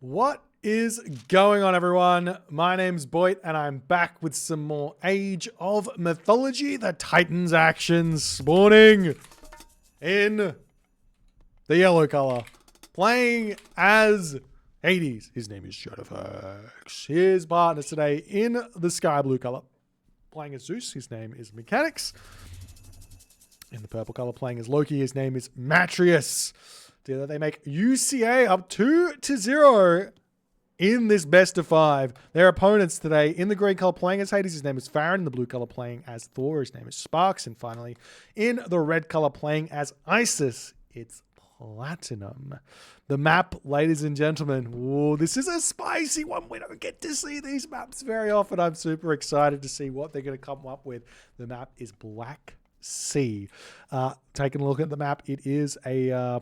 What is going on, everyone? My name's Boit, and I'm back with some more Age of Mythology. The Titans action spawning in the yellow color, playing as Hades. His name is Shadowfax. His partner today in the sky blue color, playing as Zeus. His name is Mechanics. In the purple color, playing as Loki. His name is Matrius. They make UCA up 2-0 in this best of 5. Their opponents today in the green color playing as Hades. His name is Farron. In the blue color playing as Thor. His name is Sparks. And finally, in the red color playing as Isis, it's Platinum. The map, ladies and gentlemen, ooh, this is a spicy one. We don't get to see these maps very often. I'm super excited to see what they're going to come up with. The map is Black Sea. Taking a look at the map, it is a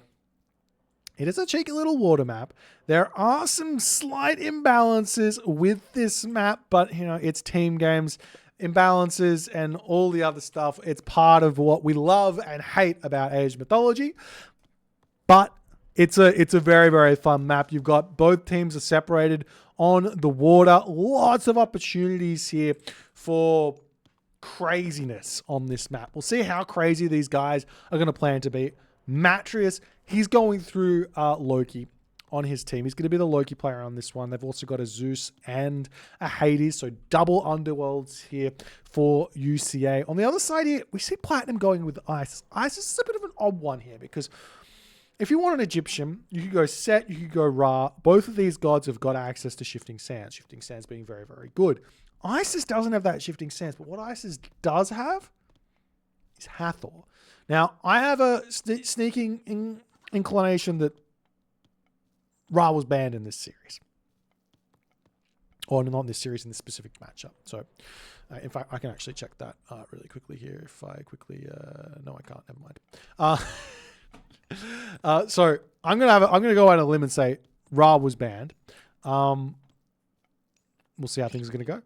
cheeky little water map. There are some slight imbalances with this map, but you know, it's team games, imbalances and all the other stuff. It's part of what we love and hate about Age of Mythology. But it's a very, very fun map. You've got both teams are separated on the water. Lots of opportunities here for craziness on this map. We'll see how crazy these guys are going to plan to be. Matrius, he's going through Loki on his team. He's going to be the Loki player on this one. They've also got a Zeus and a Hades, so double underworlds here for UCA. On the other side here, we see Platinum going with Isis. Isis is a bit of an odd one here because if you want an Egyptian, you could go Set, you could go Ra. Both of these gods have got access to Shifting Sands. Shifting Sands being very, very good. Isis doesn't have that Shifting Sands, but what Isis does have is Hathor. Now, I have a sneaking inclination that Ra was banned in this series. Or not in this series, in this specific matchup. So, in fact, I can actually check that really quickly here. If I quickly... no, I can't. Never mind. So, I'm gonna go out on a limb and say Ra was banned. We'll see how things are going to go.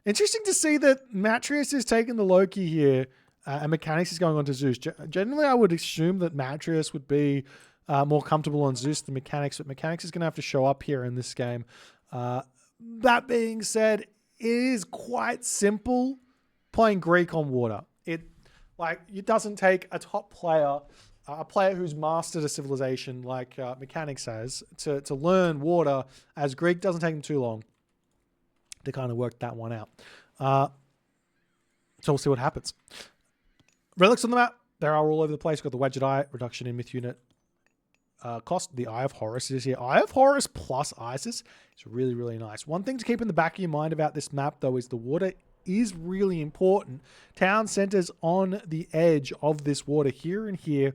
Interesting to see that Matrius is taking the Loki here. And Mechanics is going on to Zeus. Generally, I would assume that Matrius would be more comfortable on Zeus than Mechanics, but Mechanics is going to have to show up here in this game. That being said, it is quite simple playing Greek on water. It doesn't take a top player, a player who's mastered a civilization like Mechanics has, to learn water, as Greek doesn't take them too long to kind of work that one out. So we'll see what happens. Relics on the map, they are all over the place. Got the Wedged Eye, reduction in myth unit cost. The Eye of Horus is here. Eye of Horus plus Isis. It's really, really nice. One thing to keep in the back of your mind about this map, though, is the water is really important. Town centers on the edge of this water here and here.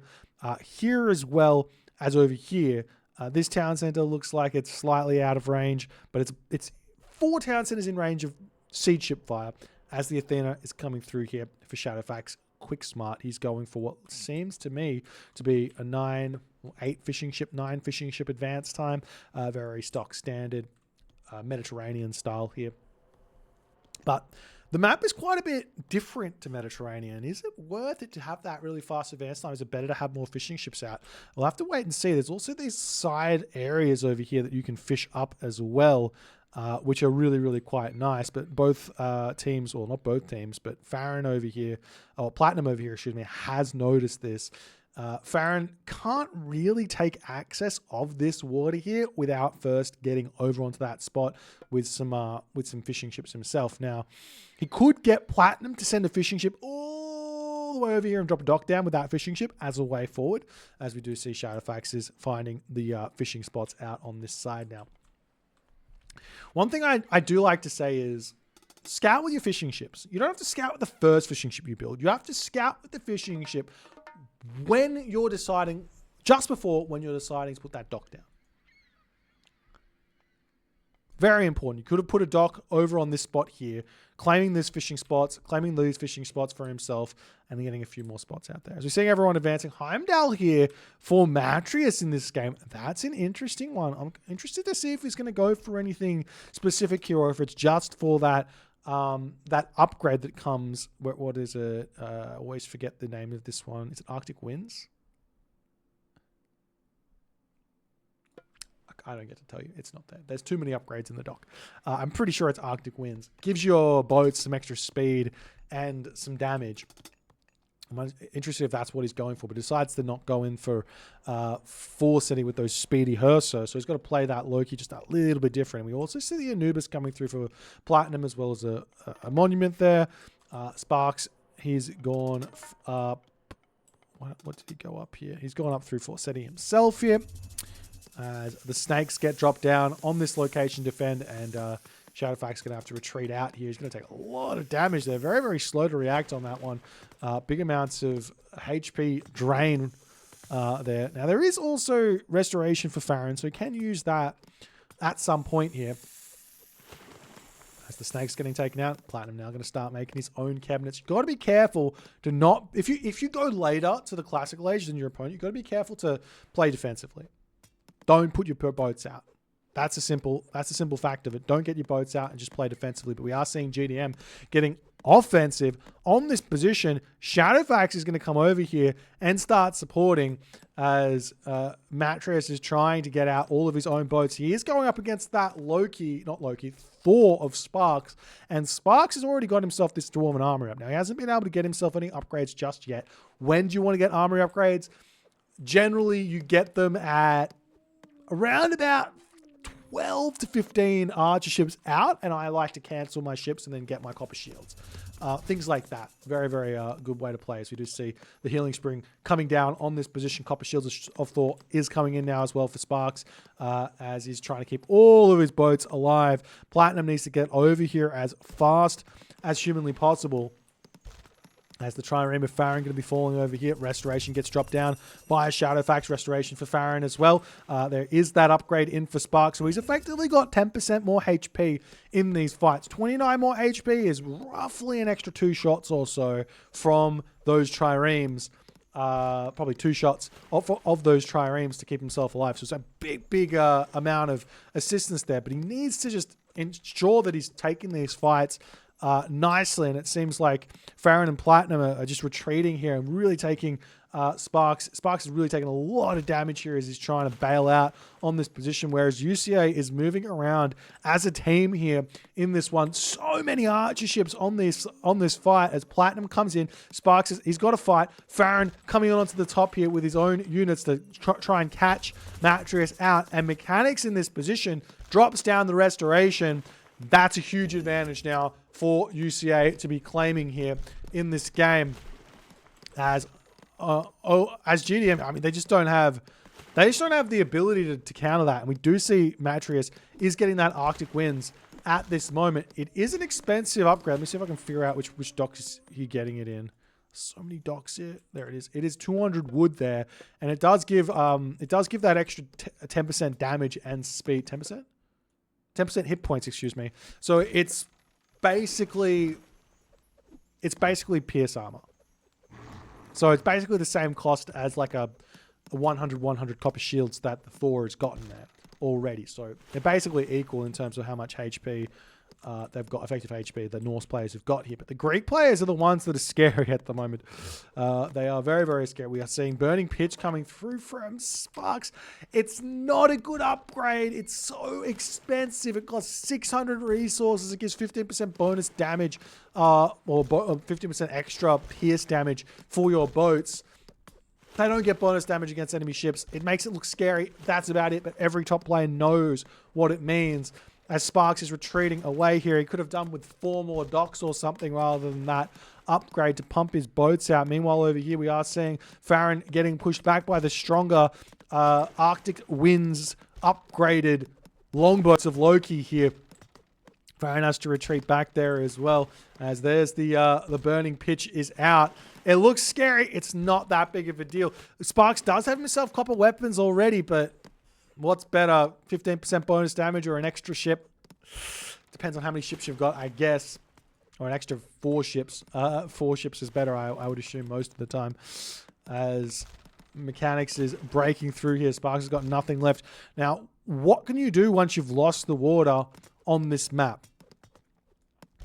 Here as well as over here. This town center looks like it's slightly out of range, but it's 4 town centers in range of siege ship fire as the Athena is coming through here for Shadowfax. Quick smart. He's going for what seems to me to be a 9 fishing ship advance time. Very stock standard Mediterranean style here. But the map is quite a bit different to Mediterranean. Is it worth it to have that really fast advance time? Is it better to have more fishing ships out? We'll have to wait and see. There's also these side areas over here that you can fish up as well. Which are really, really quite nice. But both teams, or not both teams, but Farron over here, or Platinum over here, excuse me, has noticed this. Farron can't really take access of this water here without first getting over onto that spot with some fishing ships himself. Now, he could get Platinum to send a fishing ship all the way over here and drop a dock down with that fishing ship as a way forward, as we do see Shadowfax is finding the fishing spots out on this side now. One thing I do like to say is scout with your fishing ships. You don't have to scout with the first fishing ship you build. You have to scout with the fishing ship when you're deciding, just before when you're deciding to put that dock down. Very important. You could have put a dock over on this spot here, claiming these fishing spots for himself, and then getting a few more spots out there. As we're seeing everyone advancing, Heimdall here for Matrius in this game. That's an interesting one. I'm interested to see if he's going to go for anything specific here, or if it's just for that that upgrade that comes. What is it? I always forget the name of this one. Is it Arctic Winds? dock. I don't get to tell you. It's not there. There's too many upgrades in the dock. I'm pretty sure it's Arctic Winds. Gives your boats some extra speed and some damage. I'm interested if that's what he's going for, but decides to not go in for Force City with those speedy Hersa. So he's got to play that Loki just a little bit different. We also see the Anubis coming through for Platinum as well as a Monument there. Sparks, he's gone up. What did he go up here? He's gone up through Force City himself here. As the Snakes get dropped down on this location defend, and Shadowfax's going to have to retreat out here. He's going to take a lot of damage there. Very, very slow to react on that one. Big amounts of HP drain there. Now, there is also Restoration for Farron, so he can use that at some point here. As the Snake's getting taken out, Platinum now going to start making his own cabinets. You've got to be careful to not... If you go later to the Classical Age than your opponent, you've got to be careful to play defensively. Don't put your boats out. That's a simple fact of it. Don't get your boats out and just play defensively. But we are seeing GDM getting offensive on this position. Shadowfax is going to come over here and start supporting as Mattress is trying to get out all of his own boats. He is going up against that Thor of Sparks. And Sparks has already got himself this Dwarven Armory up. Now, he hasn't been able to get himself any upgrades just yet. When do you want to get armory upgrades? Generally, you get them at around about 12 to 15 archer ships out, and I like to cancel my ships and then get my copper shields. Things like that. Very, very good way to play. As we do see the Healing Spring coming down on this position. Copper Shields of Thor is coming in now as well for Sparks, as he's trying to keep all of his boats alive. Platinum needs to get over here as fast as humanly possible. As the Trireme of Farron going to be falling over here. Restoration gets dropped down by a Shadowfax. Restoration for Farron as well. There is that upgrade in for Spark. So he's effectively got 10% more HP in these fights. 29 more HP is roughly an extra 2 shots or so from those Triremes. Probably 2 shots of those Triremes to keep himself alive. So it's a big amount of assistance there. But he needs to just ensure that he's taking these fights nicely, and it seems like Farron and Platinum are just retreating here and really taking Sparks. Sparks is really taking a lot of damage here as he's trying to bail out on this position, whereas UCA is moving around as a team here in this one. So many archer ships on this fight as Platinum comes in. Sparks he's got to fight. Farron coming onto the top here with his own units to try and catch Mattress out, and Mechanics in this position drops down the Restoration. That's a huge advantage now for UCA to be claiming here in this game. As GDM, I mean, they just don't have the ability to counter that. And we do see Matrius is getting that Arctic Winds at this moment. It is an expensive upgrade. Let me see if I can figure out which dock is he getting it in. So many docks here. There it is. It is 200 wood there, and it does give that extra 10% damage and speed. 10%. 10% hit points, excuse me. So it's basically Pierce armor. So it's basically the same cost as like a 100 copper shields that the Thor has gotten there already. So they're basically equal in terms of how much HP they've got, effective HP, the Norse players have got here. But the Greek players are the ones that are scary at the moment. They are very, very scary. We are seeing Burning Pitch coming through from Sparks. It's not a good upgrade. It's so expensive. It costs 600 resources. It gives 15% bonus damage or 15% extra pierce damage for your boats. They don't get bonus damage against enemy ships. It makes it look scary. That's about it. But every top player knows what it means. As Sparks is retreating away here, he could have done with 4 more docks or something rather than that upgrade to pump his boats out. Meanwhile, over here, we are seeing Farron getting pushed back by the stronger Arctic Winds upgraded longboats of Loki here. Farron has to retreat back there as well, as there's the Burning Pitch is out. It looks scary. It's not that big of a deal. Sparks does have himself copper weapons already, but what's better, 15% bonus damage or an extra ship? Depends on how many ships you've got, I guess. Or an extra 4 ships. 4 ships is better, I would assume, most of the time. As Mechanics is breaking through here. Sparks has got nothing left. Now, what can you do once you've lost the water on this map?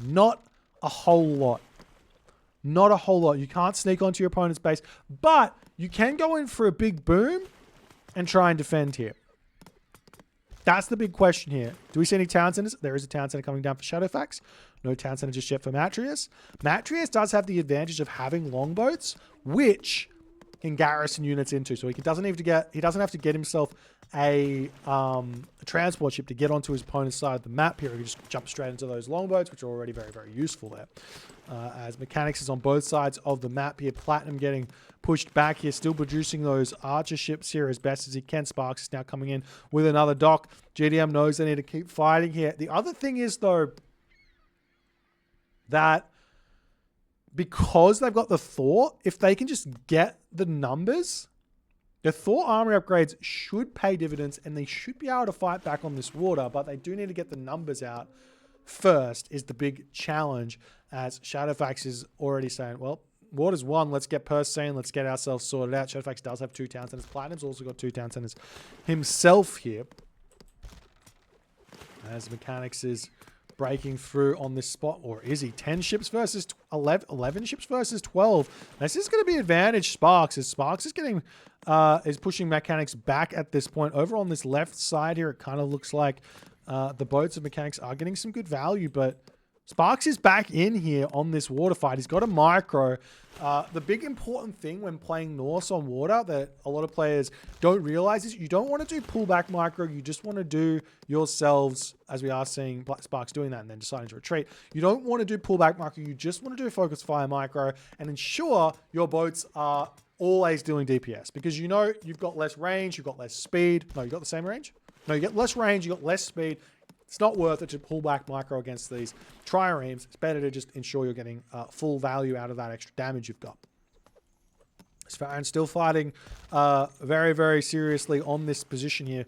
Not a whole lot. Not a whole lot. You can't sneak onto your opponent's base. But you can go in for a big boom and try and defend here. That's the big question here. Do we see any town centers? There is a town center coming down for Shadowfax. No town center just yet for Matrius. Matrius does have the advantage of having longboats, which can garrison units into. So he doesn't have to get himself a transport ship to get onto his opponent's side of the map here. He can just jump straight into those longboats, which are already very, very useful there. As mechanics is on both sides of the map here. Platinum getting pushed back here, still producing those archer ships here as best as he can. Sparks is now coming in with another dock. GDM knows they need to keep fighting here. The other thing is, though, that because they've got the Thor, if they can just get the numbers, the Thor armory upgrades should pay dividends and they should be able to fight back on this water, but they do need to get the numbers out first is the big challenge, as Shadowfax is already saying, well, water's one, let's get Persane, let's get ourselves sorted out. Shadowfax does have 2 town centers. Platinum's also got 2 town centers himself here. As Mechanics is breaking through on this spot, or is he? 10 ships versus 11 ships versus 12. This is going to be advantage Sparks, as Sparks is getting is pushing Mechanics back at this point. Over on this left side here, it kind of looks like the boats of Mechanics are getting some good value, but Sparks is back in here on this water fight. He's got a micro. The big important thing when playing Norse on water that a lot of players don't realize is you don't want to do pullback micro. You just want to do yourselves, as we are seeing Sparks doing that and then deciding to retreat. You don't want to do pullback micro. You just want to do focus fire micro and ensure your boats are always doing DPS, because you know you've got less range, you've got less speed. No, you got the same range? No, you get less range, you got less speed. It's not worth it to pull back micro against these triremes. It's better to just ensure you're getting full value out of that extra damage you've got. Sfarin still fighting very, very seriously on this position here.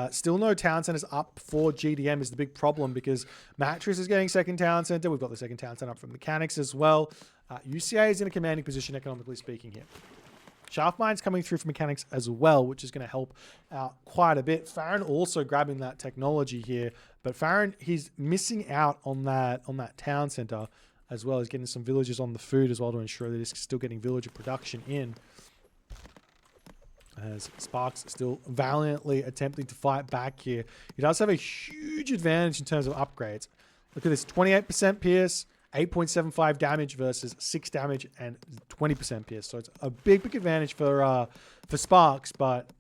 Still no town centers up for GDM is the big problem, because Matris is getting second town center. We've got the second town center up from Mechanics as well. UCA is in a commanding position, economically speaking here. Shaftmine's coming through for Mechanics as well, which is going to help out quite a bit. Farron also grabbing that technology here, but Farron, he's missing out on that town center, as well as getting some villagers on the food as well to ensure that he's still getting villager production in. As Sparks still valiantly attempting to fight back here. He does have a huge advantage in terms of upgrades. Look at this, 28% pierce, 8.75 damage versus 6 damage and 20% pierce. So it's a big, big advantage for Sparks, but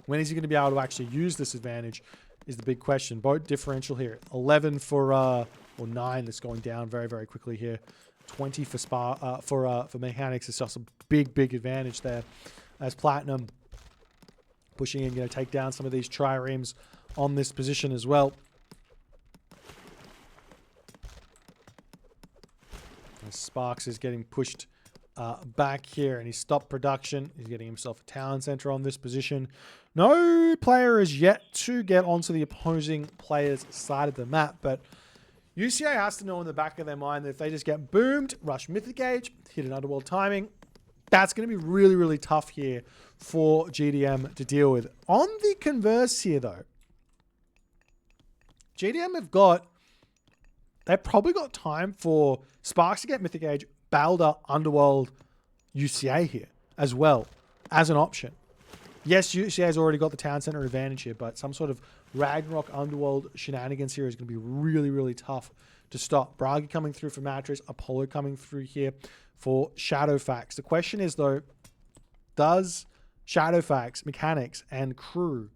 when is he going to be able to actually use this advantage is the big question. Boat differential here, 11 for, or 9 that's going down very, very quickly here. 20 for Mechanics. It's just a big, big advantage there. As Platinum pushing in, going to take down some of these triremes on this position as well. Sparks is getting pushed back here, and he stopped production. He's getting himself a town center on this position. No player is yet to get onto the opposing player's side of the map, but UCA has to know in the back of their mind that if they just get boomed, rush Mythic Age, hit an underworld timing, that's going to be really, really tough here for GDM to deal with. On the converse here, though, GDM they've probably got time for Sparks to get Mythic Age, Balder, Underworld, UCA here as well as an option. Yes, UCA has already got the town center advantage here, but some sort of Ragnarok Underworld shenanigans here is going to be really, really tough to stop. Bragi coming through for Matris, Apollo coming through here for Shadowfax. The question is, though, does Shadowfax, Mechanics, and crew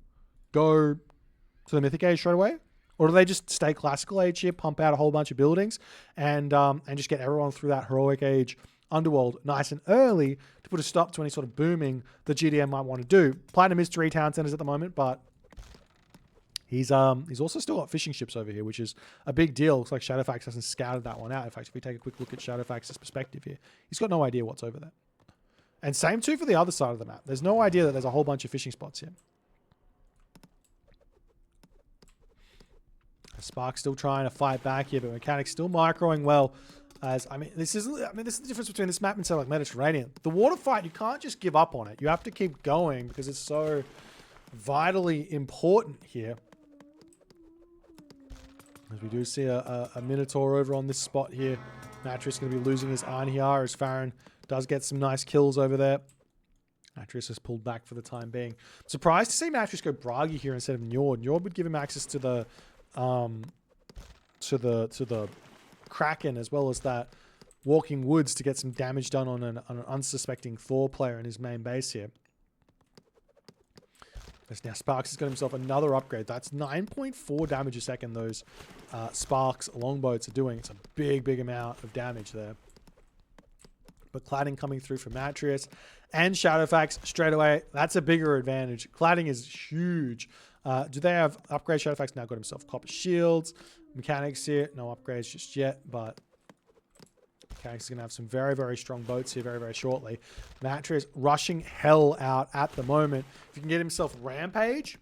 go to the Mythic Age straight away? Or do they just stay classical age here, pump out a whole bunch of buildings, and just get everyone through that heroic age underworld nice and early to put a stop to any sort of booming that GDM might want to do? Platinum is 3 town centers at the moment, but he's also still got fishing ships over here, which is a big deal. Looks like Shadowfax hasn't scouted that one out. In fact, if we take a quick look at Shadowfax's perspective here, he's got no idea what's over there. And same too for the other side of the map. There's no idea that there's a whole bunch of fishing spots here. Spark still trying to fight back here, but Mechanics still microing well. This is the difference between this map and say like Mediterranean. The water fight, you can't just give up on it. You have to keep going because it's so vitally important here. As we do see a Minotaur over on this spot here. Matris going to be losing his Arnhiar as Farron does get some nice kills over there. Mattress has pulled back for the time being. Surprised to see Mattress go Bragi here instead of Njord. Njord would give him access to the Kraken as well as that Walking Woods to get some damage done on an unsuspecting Thor player in his main base here. As now Sparks has got himself another upgrade. That's 9.4 damage a second those Sparks longboats are doing. It's a big amount of damage there. But cladding coming through for Matrius and Shadowfax straight away. That's a bigger advantage. Cladding is huge. Do they have upgrade? Shadowfax now got himself copper shields. Mechanics here. No upgrades just yet, but Mechanics is going to have some very strong boats here very shortly. Matrius rushing hell out at the moment. If he can get himself Rampage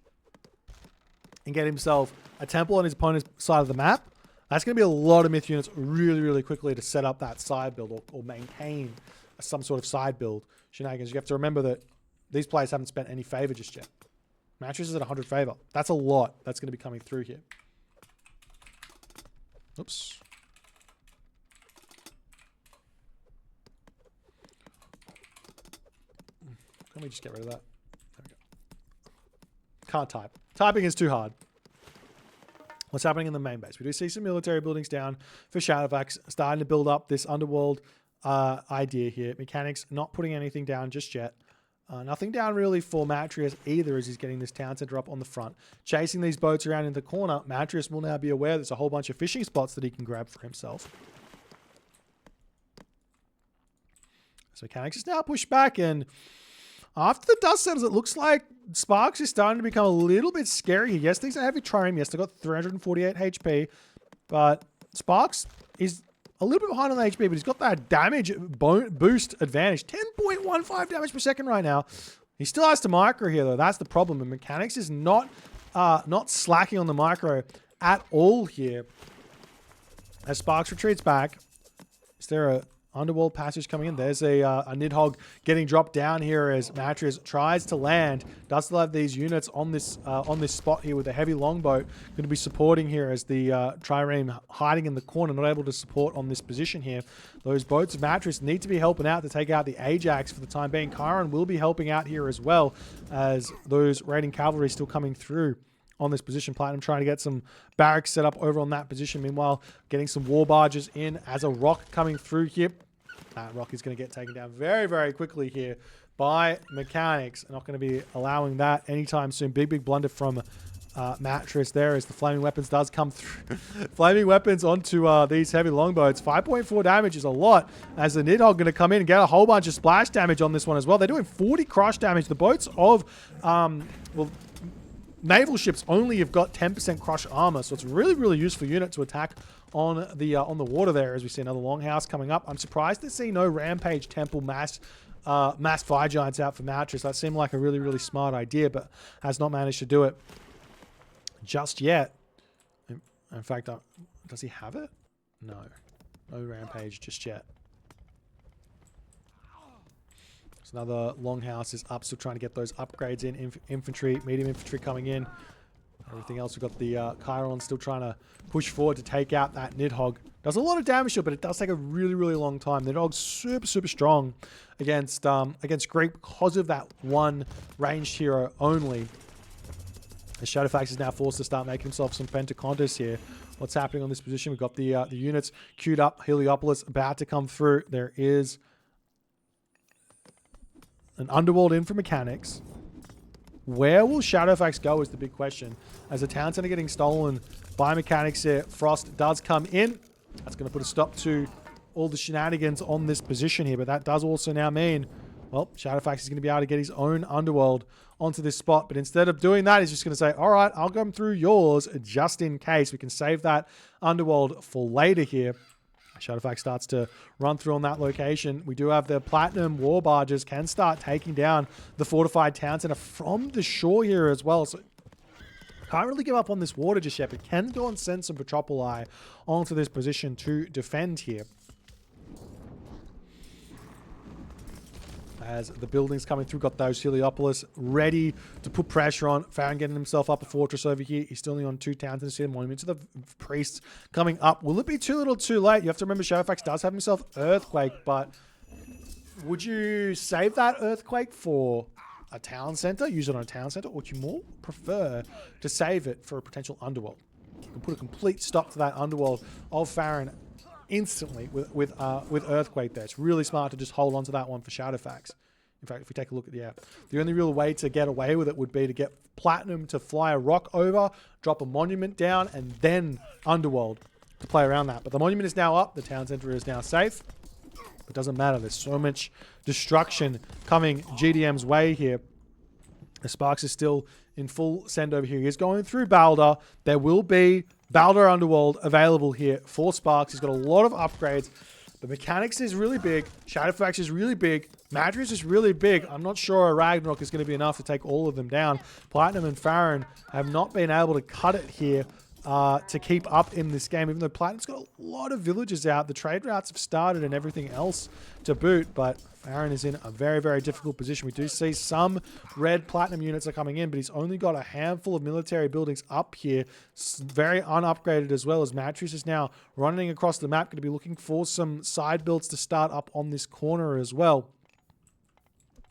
and get himself a temple on his opponent's side of the map, that's going to be a lot of myth units really quickly to set up that side build or maintain some sort of side build shenanigans. You have to remember that these players haven't spent any favor just yet. Mattress is at 100 favor. That's a lot that's going to be coming through here. Oops. Can we just get rid of that? There we go. Can't type. Typing is too hard. What's happening in the main base? We do see some military buildings down for Shadowfax, starting to build up this underworld idea here. Mechanics not putting anything down just yet. Nothing down really for Matrius either as he's getting this town center up on the front. Chasing these boats around in the corner, Matrius will now be aware there's a whole bunch of fishing spots that he can grab for himself. So Mechanics is now pushed back, and after the dust settles, it looks like Sparks is starting to become a little bit scary. Yes, these are heavy trireme. Yes, they got 348 HP, but Sparks is a little bit behind on the HP, but he's got that damage boost advantage. 10.15 damage per second right now. He still has to micro here, though. That's the problem. And Mechanics is not slacking on the micro at all here. As Sparks retreats back, is there a underworld passage coming in? There's a Nidhogg getting dropped down here as Matrius tries to land. Does still have these units on this spot here with a heavy longboat going to be supporting here as the trireme hiding in the corner, not able to support on this position here. Those boats of Matrius need to be helping out to take out the Ajax for the time being. Chiron will be helping out here as well as those raiding cavalry still coming through on this position. Platinum trying to get some barracks set up over on that position. Meanwhile, getting some war barges in as a rock coming through here. That rock is going to get taken down very quickly here by Mechanics. Not going to be allowing that anytime soon. Big blunder from Mattress there as the flaming weapons does come through. Flaming weapons onto these heavy longboats. 5.4 damage is a lot as the Nidhogg going to come in and get a whole bunch of splash damage on this one as well. They're doing 40 crush damage. The boats of, naval ships only have got 10% crush armor, so it's a really useful unit to attack on the water there as we see another longhouse coming up. I'm surprised to see no Rampage Temple mass fire giants out for Mattress. That seemed like a really smart idea, but has not managed to do it just yet. In fact, does he have it? No Rampage just yet. So another longhouse is up, still trying to get those upgrades in. Infantry, medium infantry coming in. Everything else, we've got the Chiron still trying to push forward to take out that Nidhogg. Does a lot of damage to it, but it does take a really long time. Nidhogg's super strong against Greek because of that one ranged hero only. The Shadowfax is now forced to start making himself some Pentacontas here. What's happening on this position? We've got the units queued up. Heliopolis about to come through. There is an underworld in for Mechanics. Where will Shadowfax go is the big question. As the town center getting stolen by Mechanics here, Frost does come in. That's going to put a stop to all the shenanigans on this position here. But that does also now mean, well, Shadowfax is going to be able to get his own underworld onto this spot. But instead of doing that, he's just going to say, all right, I'll come through yours just in case. We can save that underworld for later here. Shadowfax starts to run through on that location. We do have the Platinum war barges can start taking down the fortified town center from the shore here as well. So can't really give up on this water just yet, but can go and send some Petropoli onto this position to defend here. As the buildings coming through, got those Heliopolis ready to put pressure on. Farron getting himself up a fortress over here. He's still only on 2 towns in the city. Monument to the priests coming up. Will it be too little too late? You have to remember Shadowfax does have himself Earthquake, but Would you save that Earthquake for a town center, use it on a town center, or would you more prefer to save it for a potential underworld? You can put a complete stop to that underworld of Farron instantly with Earthquake there. It's really smart to just hold on to that one for Shadowfax. In fact, if we take a look at the app, the only real way to get away with it would be to get Platinum to fly a rock over, drop a monument down, and then Underworld to play around that. But the monument is now up. The town center is now safe. It doesn't matter. There's so much destruction coming GDM's way here. The Sparks is still in full send over here. He's going through Balder. There will be Balder Underworld available here for Sparks. He's got a lot of upgrades. The mechanics is really big. Shadowfax is really big. Madras is really big. I'm not sure a Ragnarok is going to be enough to take all of them down. Platinum and Farron have not been able to cut it here to keep up in this game, even though Platinum's got a lot of villages out. The trade routes have started and everything else to boot, but Farron is in a very, very difficult position. We do see some red Platinum units are coming in, but he's only got a handful of military buildings up here, very unupgraded, as well as Matris is now running across the map, going to be looking for some side builds to start up on this corner as well.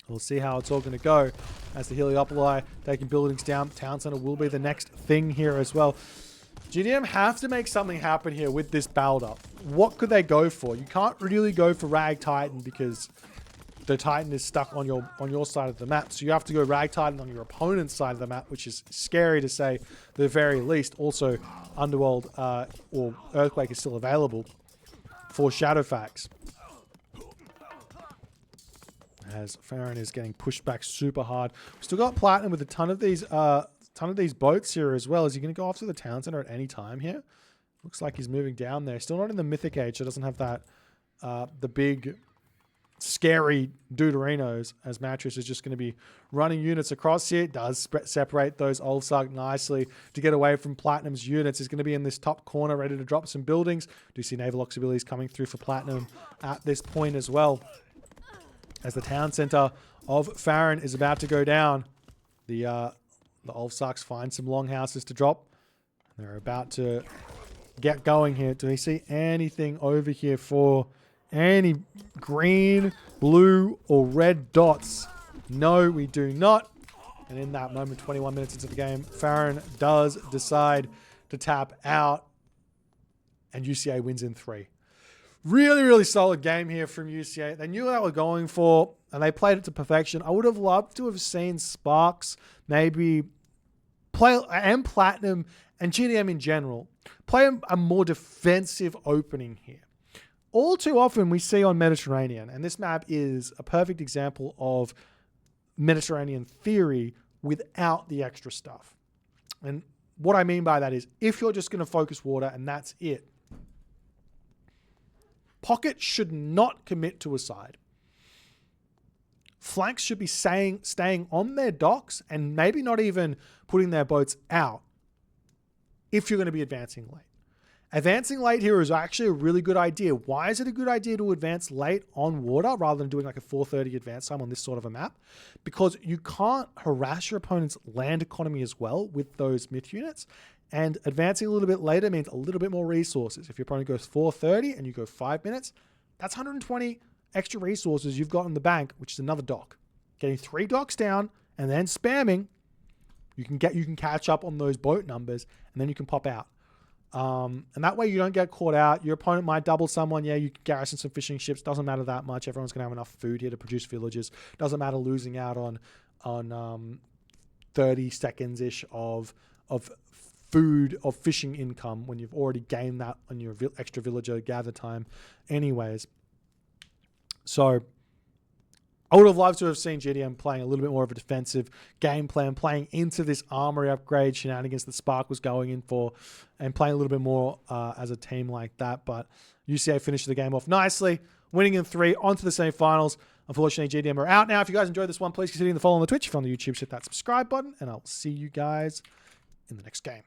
We'll see how it's all going to go as the Heliopoli taking buildings down. Town Center will be the next thing here as well. GDM have to make something happen here with this Balder. What could they go for? You can't really go for Rag Titan because the Titan is stuck on your side of the map. So you have to go Rag Titan on your opponent's side of the map, which is scary to say the very least. Also, Underworld or Earthquake is still available for Shadowfax. As Farron is getting pushed back super hard. We've still got Platinum with a ton of these boats here as well. Is he going to go after the town center at any time here? Looks like he's moving down there. Still not in the Mythic Age, so doesn't have that the big scary Deuterinos, as Matris is just going to be running units across here. It does separate those Ulfsark nicely to get away from Platinum's units. He's going to be in this top corner ready to drop some buildings. Do see naval abilities coming through for Platinum at this point as well. As the town center of Farron is about to go down, the Ulfsarks find some longhouses to drop. They're about to get going here. Do we see anything over here for any green, blue, or red dots? No, we do not. And in that moment, 21 minutes into the game, Farron does decide to tap out, and UCA wins in 3. Really, really solid game here from UCA. They knew what they were going for, and they played it to perfection. I would have loved to have seen Sparks maybe play, and Platinum, and GDM in general, play a more defensive opening here. All too often we see on Mediterranean, and this map is a perfect example of Mediterranean theory without the extra stuff. And what I mean by that is, if you're just going to focus water and that's it, Pocket should not commit to a side. Flanks should be staying on their docks and maybe not even putting their boats out if you're going to be advancing late. Advancing late here is actually a really good idea. Why is it a good idea to advance late on water rather than doing like a 4:30 advance time on this sort of a map? Because you can't harass your opponent's land economy as well with those myth units. And advancing a little bit later means a little bit more resources. If your opponent goes 4:30 and you go 5 minutes, that's 120 extra resources you've got in the bank, which is another dock. Getting 3 docks down and then spamming, you can catch up on those boat numbers, and then you can pop out. And that way you don't get caught out. Your opponent might double someone. Yeah, you can garrison some fishing ships. Doesn't matter that much. Everyone's going to have enough food here to produce villages. Doesn't matter losing out on 30 seconds-ish of food, of fishing income when you've already gained that on your extra villager gather time anyways. So I would have loved to have seen GDM playing a little bit more of a defensive game plan, playing into this armory upgrade shenanigans that Spark was going in for, and playing a little bit more as a team like that. But UCA finished the game off nicely, winning in 3, on to the semi-finals. Unfortunately, GDM are out now. If you guys enjoyed this one, please consider hitting the follow on the Twitch. If you're on the YouTube, hit that subscribe button, and I'll see you guys in the next game.